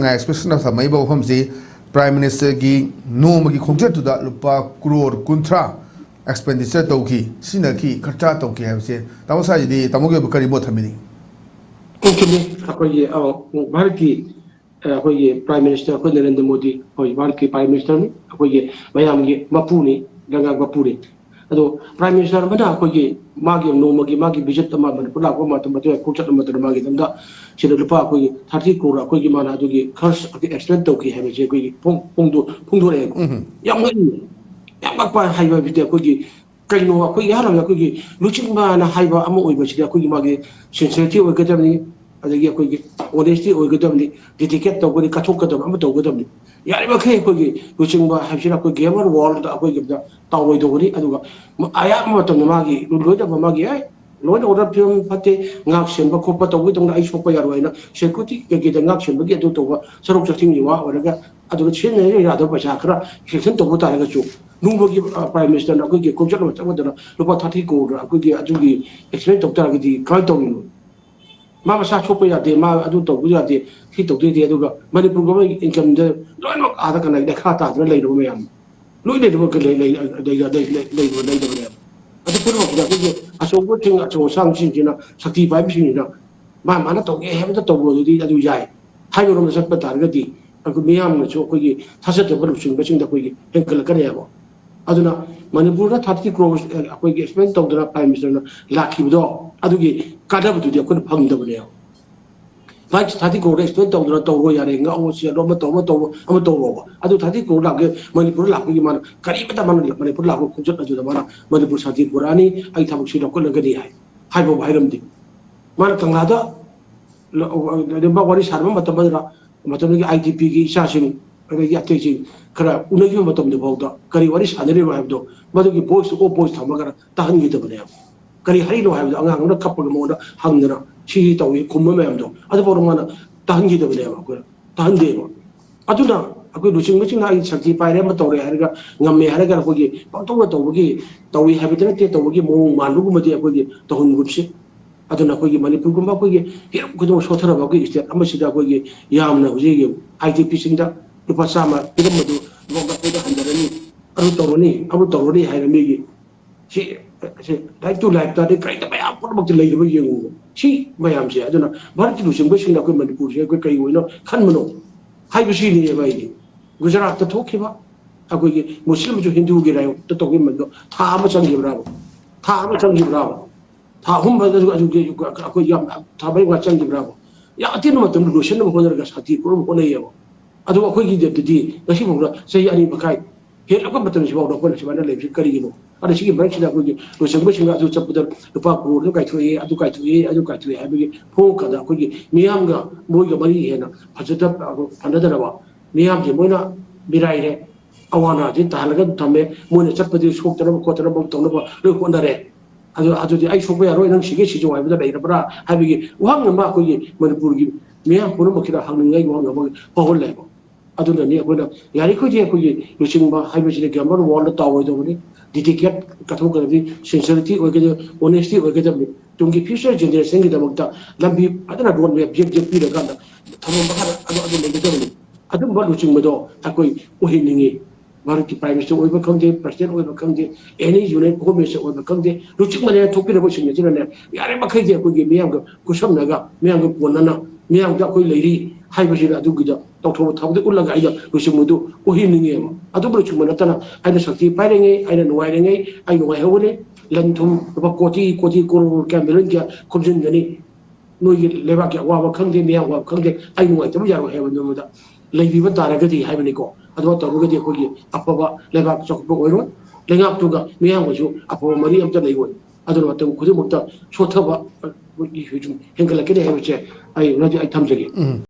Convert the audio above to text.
expression of May बहुम से prime minister की नोम की खोजत लुपा करोड़ कुंथ्रा एक्सपेंडिचर तौकी सिना की खर्चा तौकी है से तमो साइदी तमो के करी बोथ मिनी ओके अखोई भारत की अखोई प्राइम मिनिस्टर अखोई नरेंद्र मोदी अखोई भारत की प्राइम मिनिस्टर ने अखोई मयाम की मपुनी गंगा मपुरी अदो प्राइम मिनिस्टर मना अखोई मागी नोमगी मागी विजिट तमा मन पुला को मत मत खोचत मत मागी तमदा सिदा लुपा अखोई 30 करोड़ अखोई माना दुगी खर्च एक्सपेंड तौकी है से अखोई पोंदो रे याम ꯃꯛꯄ ꯍꯥꯏꯕ ꯕꯤꯗ ꯑꯩꯈꯣꯏꯒꯤ ꯀꯩꯅꯣ ꯑꯩꯈꯣꯏꯒꯤ ꯍꯥꯟꯅ ꯑꯩꯈꯣꯏꯒꯤ ꯂꯨꯆꯤꯡꯕꯅ ꯍꯥꯏꯕ ꯑꯃ ꯑꯣꯏꯕꯁꯤꯗ ꯑꯩꯈꯣꯏꯒꯤ ꯃꯥꯒꯤ ꯁꯤꯟꯁꯤꯌꯔꯤꯇꯤ ꯑꯣꯏꯒꯗꯕꯅꯤ ꯑꯗꯒꯤ ꯑꯩꯈꯣꯏꯒꯤ ꯑꯣꯅꯦꯁꯇꯤ ꯑꯣꯏꯒꯗꯕꯅꯤ ꯗꯤꯗꯤꯀꯦꯠ ꯇꯧꯒꯅꯤ ꯀꯠꯊꯣꯛꯀꯗꯕ ꯑꯃ ꯇꯧꯒꯗꯕꯅꯤ ꯌꯥꯔꯤꯕꯈꯩ ꯑꯩꯈꯣꯏꯒꯤ ꯂꯨꯆꯤꯡꯕ ꯍꯥꯏꯕꯁꯤꯅ ꯑꯩꯈꯣꯏ ꯒꯦꯃꯔ ꯋꯥꯔꯜꯗ ꯑꯩꯈꯣꯏꯒꯤ ꯇꯥꯎꯔꯣꯏꯗꯧꯕꯅꯤ ꯑꯗꯨꯒ ꯑꯌꯥꯝꯕ ꯃꯇꯝꯗ ꯃꯥꯒꯤ ꯂꯣꯏꯅꯕ ꯃꯥꯒꯤ ꯂꯣꯏꯅ ꯑꯣꯔꯗꯔ ꯐꯤꯕꯝ ꯐꯠꯇꯦ ꯉꯥꯛ ꯁꯦꯟꯕ ꯈꯣꯠꯄ ꯇꯧꯕꯒꯤꯗꯧꯅ ꯑꯩ ꯁꯣꯛꯄ ꯌꯥꯔꯣꯏꯅ ꯁꯦꯀ꯭ꯌꯨꯔꯤꯇꯤ ꯀꯩꯀꯩꯗ ꯉꯥꯛ ꯁꯦꯟꯕꯒꯤ ꯑꯗꯨ ꯇꯧꯕ ꯁꯔꯨꯛ ꯆꯠꯊꯤꯡꯒꯤ ꯋꯥ ꯑꯣꯏꯔꯒ ꯑꯗꯨꯒ ꯁꯤꯖꯤꯟꯅꯕ ꯌꯥꯗꯕ ꯄꯩꯁꯥ ꯈꯔ ꯁꯦꯛꯁꯟ ꯇꯧꯕ ꯇꯥꯔꯒꯁꯨ ꯅꯨꯡꯕꯒꯤ ꯄ꯭ꯔꯥꯏꯝ ꯃꯤꯅꯤꯁꯇꯔꯅ ꯑꯩꯈꯣꯏꯒꯤ ꯈꯣꯡꯆꯠ ꯑꯃ ꯆꯠꯄꯗꯅ ꯂꯨꯄꯥ 30 ꯀꯣꯔ ꯑꯩꯈꯣꯏꯒꯤ ꯑꯗꯨꯒꯤ ꯑꯦꯛꯁꯄꯦꯟ ꯇꯧ ꯇꯥꯔꯒꯗꯤ ꯀꯃꯥꯏꯅ ꯇꯧꯔꯤꯅꯣ ꯃꯥ ꯃꯁꯥ ꯁꯣꯛꯄ ꯌꯥꯗꯦ ꯃꯥ ꯑꯗꯨ ꯇꯧꯕ ꯌꯥꯗꯦ ꯁꯤ ꯇꯧꯗꯣꯏꯗꯤ ꯑꯗꯨꯒ ꯃꯅꯤꯄꯨꯔ ꯒꯣꯕꯔꯃꯦꯟ ꯏꯟꯀꯝꯗ ꯂꯣꯏꯅꯃꯛ ꯑꯥꯗ ꯀꯅꯥ ꯂꯩꯈꯥ ꯇꯥꯗꯅ ꯂꯩꯔꯕ ꯃꯌꯥꯝ ꯂꯣꯏ ꯂꯩꯔꯕ ꯂꯩꯇꯕꯅꯦ ꯑꯗꯨ ꯄꯨꯝꯅꯃꯛꯁꯤꯗ ꯑꯩꯈꯣꯏꯒꯤ ꯑꯆꯧꯕꯁꯤꯡ ꯑꯆꯧ ꯑꯁꯥꯡꯁꯤꯡꯁꯤꯅ ꯁꯛꯇꯤ ꯄꯥꯏꯕꯁꯤꯡꯁꯤꯅ ꯃꯥꯅ ꯇꯧꯒꯦ ꯍꯥꯏꯕꯗ ꯇꯧꯕꯗꯨꯗꯤ ꯑꯗꯨ ꯌꯥꯏ ꯍꯥꯏꯕꯔꯣꯝꯗ ꯆꯠꯄ ꯇꯥꯔꯒꯗꯤ ꯑꯩꯈꯣꯏ ꯃꯤꯌꯥꯝꯅꯁꯨ ꯑꯩꯈꯣꯏꯒꯤ ꯊꯥꯖꯗꯕ ꯂꯨꯆꯤꯡꯕꯁꯤꯡꯗ ꯑꯩꯈꯣꯏꯒꯤ ꯍꯦꯟꯒꯠꯂꯛꯀꯅꯦꯕ ꯑꯗꯨꯅ ꯃꯅꯤꯄꯨꯔꯗ 30 ꯀ꯭ꯔꯣꯔ ꯑꯩꯈꯣꯏꯒꯤ ꯑꯦꯛꯁꯄꯦꯟ ꯇꯧꯗꯅ ꯄ꯭ꯔꯥꯏꯝ ꯃꯤꯅꯤꯁꯇꯔꯅ ꯂꯥꯛꯈꯤꯕꯗꯣ ꯑꯗꯨꯒꯤ ꯀꯥꯟꯅꯕꯗꯨꯗꯤ ꯑꯩꯈꯣꯏꯅ ꯐꯪꯗꯕꯅꯦꯕ 30 ꯀ꯭ꯔꯣꯔ ꯑꯦꯛꯁꯄꯦꯟ ꯇꯧꯗꯅ ꯇꯧꯔꯣ ꯌꯥꯔꯦ ꯉꯥꯎꯕ ꯆꯦꯜꯂꯣ ꯑꯃ ꯇꯧꯔꯣꯕ ꯑꯗꯨ 30 ꯀ꯭ꯔꯣꯔ ꯂꯥꯛꯀꯦ ꯃꯅꯤꯄꯨꯔ ꯂꯥꯛꯄꯒꯤ ꯃꯥꯅ ꯀꯔꯤꯃꯠꯇ ꯃꯥꯅ ꯃꯅꯤꯄꯨꯔ ꯂꯥꯛꯄ ꯈꯣꯡꯆꯠ ꯑꯗꯨꯗ ꯃꯥꯅ ꯃꯅꯤꯄꯨꯔ ꯁꯥꯟꯇꯤ ꯄꯨꯔꯛꯑꯅꯤ ꯑꯩ ꯊꯕꯛꯁꯤ ꯂꯧꯈꯠꯂꯒꯗꯤ ꯍꯥꯏꯕ ꯍꯥꯏꯔꯝꯗꯦ ꯃꯥꯅ ꯀꯪꯂꯥꯗ ꯋꯥꯔꯤ ꯁꯥꯟꯅꯕ ꯃꯇꯝꯗꯒꯤ IDPꯒꯤ ꯏꯆꯥꯁꯤꯡ ꯑꯗꯒꯤ ꯑꯇꯩꯁꯤꯡ ꯈꯔ ꯎꯅꯈꯤꯕ ꯃꯇꯝꯗ ꯐꯥꯎꯗ ꯀꯔꯤ ꯋꯥꯔꯤ ꯁꯥꯟꯅꯔꯤꯕ ꯍꯥꯏꯕꯗꯣ ꯃꯗꯨꯒꯤ ꯚꯣꯏꯁ ꯑꯣꯐ ꯚꯣꯏꯁ ꯊꯝꯃꯒ ꯇꯥꯍꯟꯈꯤꯗꯕꯅꯦꯕ ꯀꯔꯤ ꯍꯥꯏꯔꯤꯅꯣ ꯍꯥꯏꯕꯗꯣ ꯑꯉꯥꯡ ꯑꯃꯅ ꯀꯞꯄꯒ ꯃꯉꯣꯟꯗ ꯍꯪꯗꯅ ꯁꯤ ꯇꯧꯏ ꯈꯨꯝꯕ ꯃꯌꯥꯝꯗꯣ ꯑꯗꯨꯐꯥꯎꯗ ꯃꯥꯅ ꯇꯥꯍꯟꯈꯤꯗꯕꯅꯦꯕ ꯑꯩꯈꯣꯏꯅ ꯇꯥꯍꯟꯗꯦꯕ ꯑꯗꯨꯅ ꯑꯩꯈꯣই ꯂꯨꯆꯤꯡꯕꯁꯤꯡꯅ ꯑꯩ ꯁꯛꯇꯤ ꯄꯥꯏꯔꯦ ꯑꯃ ꯇꯧꯔꯦ ꯍꯥꯏꯔꯒ ꯉꯝꯃꯦ ꯍꯥꯏꯔꯒ ꯑꯩꯈꯣꯏꯒꯤ ꯄꯪꯇꯧꯅ ꯇꯧꯏ ꯍꯥꯏꯕꯗꯤ ꯅꯠꯇꯦ ꯇꯧꯕꯒꯤ ꯃꯑꯣꯡ ꯃꯥꯟꯕꯒꯨꯝꯕꯗꯤ ꯑꯩꯈꯣꯏꯒꯤ ꯇꯧꯍꯟꯒꯨꯝꯁꯤ ꯑꯗꯨꯅ ꯑꯩꯈꯣꯏꯒꯤ ꯃꯅꯤꯄꯨꯔꯒꯨꯝꯕ ꯑꯩꯈꯣꯏꯒꯤ ꯍꯤꯔꯝ ꯈꯨꯗꯤꯡꯃꯛ ꯁꯣꯊꯔꯕ ꯑꯩꯈꯣꯏꯒꯤ ꯁ꯭ꯇꯦꯠ ꯑꯃꯁꯤꯗ ꯑꯩꯈꯣꯏꯒꯤ ꯌꯥꯝꯅ ꯍꯧꯖꯤꯛ IDPꯁꯤꯡꯗ ꯂꯨꯄꯥ 100 ꯄꯤꯔꯝꯕꯗꯨ ꯅꯣꯡꯃ ꯑꯩꯈꯣꯏꯗ ꯍꯟꯊꯔꯅꯤ ꯑꯗꯨ ꯇꯧꯔꯅꯤ ꯍꯥꯏꯔ ꯃꯤꯒꯤ ꯁꯤ ꯂꯥꯏꯐ ꯇꯨ ꯂꯥꯏꯐꯇꯗꯤ ꯀꯔꯤꯗ ꯃꯌꯥꯝ ꯄꯨꯝꯅꯃꯛꯇ ꯂꯩꯔꯤꯕ ꯌꯦꯡꯉꯨ ꯁꯤ ꯃꯌꯥꯝꯁꯦ ꯑꯗꯨꯅ ꯚꯥꯔꯠꯀꯤ ꯂꯨꯆꯤꯡꯕꯁꯤꯡꯅ ꯑꯩꯈꯣꯏ ꯃꯅꯤꯄꯨꯔꯁꯦ ꯑꯩꯈꯣꯏ ꯀꯔꯤ ꯑꯣꯏꯅ ꯈꯟꯕꯅꯣ ꯍꯥꯏꯕꯁꯤꯅꯦꯕ ꯑꯩꯗꯤ ꯒꯨꯖꯔꯥꯠꯇ ꯊꯣꯛꯈꯤꯕ ꯑꯩꯈꯣꯏꯒꯤ ꯃꯨꯁꯂꯤꯝꯁꯨ ꯍꯤꯟꯗꯨꯒꯤ ꯔꯥꯏꯌꯣꯠꯇ ꯇꯧꯈꯤꯕꯗꯣ ꯊꯥ ꯑꯃ ꯆꯪꯈꯤꯕ꯭ꯔꯥꯕ ꯊꯥ ꯑꯍꯨꯝ ꯑꯩꯈꯣꯏ ꯌꯥꯝ ꯊꯥ 4 ꯆꯪꯈꯤꯕ꯭ꯔꯥꯕ ꯌꯥꯝ ꯑꯇꯦꯟꯕ ꯃꯇꯝꯗ ꯂꯣꯏꯁꯤꯟꯅꯕ ꯍꯣꯠꯅꯔꯒ ꯁꯥꯟꯇꯤ ꯄꯨꯔꯛꯅꯕ ꯍꯣꯠꯅꯩꯌꯦꯕ ꯑꯗꯨ ꯑꯩꯈꯣꯏꯒꯤꯗꯗꯤ ꯉꯁꯤꯐꯥꯎꯗ ꯆꯍꯤ 2 ꯃꯈꯥꯏ ꯍꯦꯜꯂꯛꯄ ꯃꯇꯝꯁꯤꯐꯥꯎꯗ ꯑꯩꯈꯣꯏꯅ ꯁꯨꯃꯥꯏꯅ ꯂꯩꯕꯁꯤ ꯀꯔꯤꯒꯤꯅꯣ ꯑꯗ ꯁꯤꯒꯤ ꯃꯔꯛꯁꯤꯗ ꯑꯩꯈꯣꯏꯒꯤ ꯂꯣꯏꯁꯤꯟꯕꯁꯤꯡ ꯑꯗꯨ ꯆꯠꯄꯗ ꯂꯨꯄꯥ ꯀ꯭ꯔꯣꯔ ꯀꯥꯏꯊꯣꯛꯑꯦ ꯑꯗꯨ ꯀꯥꯏꯊꯣꯛꯑꯦ ꯍꯥꯏꯕꯒꯤ ꯐꯣꯡꯀꯗ ꯑꯩꯈꯣꯏꯒꯤ ꯃꯤꯌꯥꯝꯒ ꯃꯣꯏꯒ ꯃꯔꯤ ꯍꯦꯟꯅ ꯐꯅꯗꯅꯕ ꯃꯤꯌꯥꯝꯁꯦ ꯃꯣꯏꯅ ꯃꯤꯔꯥꯏꯔꯦ ꯑꯋꯥꯅꯥꯁꯦ ꯇꯥꯍꯜꯂꯒ ꯊꯝꯃꯦ ꯃꯣꯏꯅ ꯆꯠꯄꯗꯤ ꯁꯣꯛꯇꯅꯕ ꯈꯣꯠꯇꯅꯕ ꯇꯧꯅꯕ ꯂꯣꯏ ꯍꯣꯠꯅꯔꯦ ꯑꯗꯨꯗꯤ ꯑꯩ ꯁꯣꯛꯄ ꯌꯥꯔꯣꯏ ꯅꯪ ꯁꯤꯖꯧ ꯍꯥꯏꯕꯗ ꯂꯩꯔꯕ꯭ꯔꯥ ꯍꯥꯏꯕꯒꯤ ꯋꯥꯍꯪ ꯑꯃ ꯑꯩꯈꯣꯏꯒꯤ ꯃꯅꯤꯄꯨꯔꯒꯤ ꯃꯤꯌꯥꯝ ꯄꯨꯝꯅꯃꯛꯁꯤꯗ ꯍꯪꯅꯤꯡꯉꯥꯏ ꯋꯥꯍꯪ ꯑꯃ ꯐꯥꯎꯍꯜꯂꯦꯕ ꯑꯗꯨꯅꯅꯤ ꯑꯩꯈꯣꯏꯅ ꯌꯥꯔꯤꯈꯣꯏꯗꯤ ꯑꯩꯈꯣꯏꯒꯤ ꯂꯨꯆꯤꯡꯕ ꯍꯥꯏꯕꯁꯤꯗꯤ ꯒ꯭ꯔꯥꯃꯔ ꯋꯥꯔꯜꯗ ꯇꯥꯎꯔꯣꯏꯗꯕꯅꯤ ꯗꯤꯗꯤꯀꯦꯠ ꯀꯠꯊꯣꯛꯀꯗꯕꯅꯤ ꯁꯤꯟꯁꯤꯌꯔꯤꯇꯤ ꯑꯣꯏꯒꯗꯕꯅꯤ ꯑꯣꯅꯦꯁꯇꯤ ꯑꯣꯏꯒꯗꯕꯅꯤ ꯇꯨꯡꯒꯤ ꯐ꯭ꯌꯨꯆꯔ ꯖꯦꯅꯦꯔꯦꯁꯟꯒꯤꯗꯃꯛꯇ ꯂꯝꯕꯤ ꯐꯖꯅ ꯔꯣꯗ ꯃꯦꯞ ꯄꯤꯔꯀꯥꯟꯗ ꯊꯝꯃꯝꯕ ꯑꯗꯨ ꯂꯩꯒꯗꯕꯅꯤ ꯑꯗꯨꯝꯕ ꯂꯨꯆꯤꯡꯕꯗꯣ ꯑꯩꯈꯣꯏ ꯑꯣꯏꯍꯟꯅꯤꯡꯉꯤ ꯚꯥꯔꯠꯀꯤ ꯄ꯭ꯔꯥꯏꯝ ꯃꯤꯅꯤꯁꯇꯔ ꯑꯣꯏꯕ ꯈꯪꯗꯦ ꯄ꯭ꯔꯁꯤꯗꯦꯟꯠ ꯑꯣꯏꯕ ꯈꯪꯗꯦ ꯑꯦꯅꯤ ꯌꯨꯅꯤꯌꯟ ꯍꯣꯝ ꯃꯤꯅꯤꯁꯇꯔ ꯑꯣꯏꯕ ꯈꯪꯗꯦ ꯂꯨꯆꯤꯡꯕꯅꯦ ꯊꯣꯛꯄꯤꯔꯕꯁꯤꯡ ꯑꯁꯤꯅꯅꯦ ꯌꯥꯔꯤꯃꯈꯩꯗꯤ ꯑꯩꯈꯣꯏꯒꯤ ꯃꯤꯌꯥꯝꯒ ꯈꯨꯠꯁꯝꯅꯒ ꯃꯤꯌꯥꯝꯒ ꯀꯣꯟꯅꯅ ꯃꯤꯌꯥꯝꯗ ꯑꯩꯈꯣꯏ ꯂꯩꯔꯤ ꯍꯥꯏꯕꯁꯤꯗ ꯑꯗꯨꯒꯤꯗ ꯇꯧꯊꯣꯛꯄ ꯊꯕꯛꯇ ꯎꯠꯂꯒ ꯑꯩꯅ ꯂꯨꯆꯤꯡꯕꯗꯨ ꯑꯣꯏꯍꯟꯅꯤꯡꯉꯦꯕ ꯑꯗꯨꯕꯨ ꯂꯨꯆꯤꯡꯕ ꯅꯠꯇꯅ ꯑꯩꯅ ꯁꯛꯇꯤ ꯄꯥꯏꯔꯤꯉꯩ ꯑꯩꯅ ꯅꯨꯡꯉꯥꯏꯔꯤꯉꯩ ꯑꯩ ꯅꯨꯡꯉꯥꯏꯍꯧꯒꯅꯤ ꯂꯟ ꯊꯨꯝ ꯂꯨꯄा कोटी करोड़ क्या मिलियन क्या खुमजिनगनी नोई लेबाक की अवाब खंगे मियाँ अवाब खंगे आई नुआइतब यारो है वनमदा लेबीब तारगदी हाइबनिको अदो तरुगदी अखोगी अफबा लेबाक चौकप ओइरो लेंगापतुगा मियाँ वजु अफबा मरी अमता लेगोय अदो मतम खुदुमक्ता सोथबा हेंगलकने हाइबचे आई नदी आई थमजगे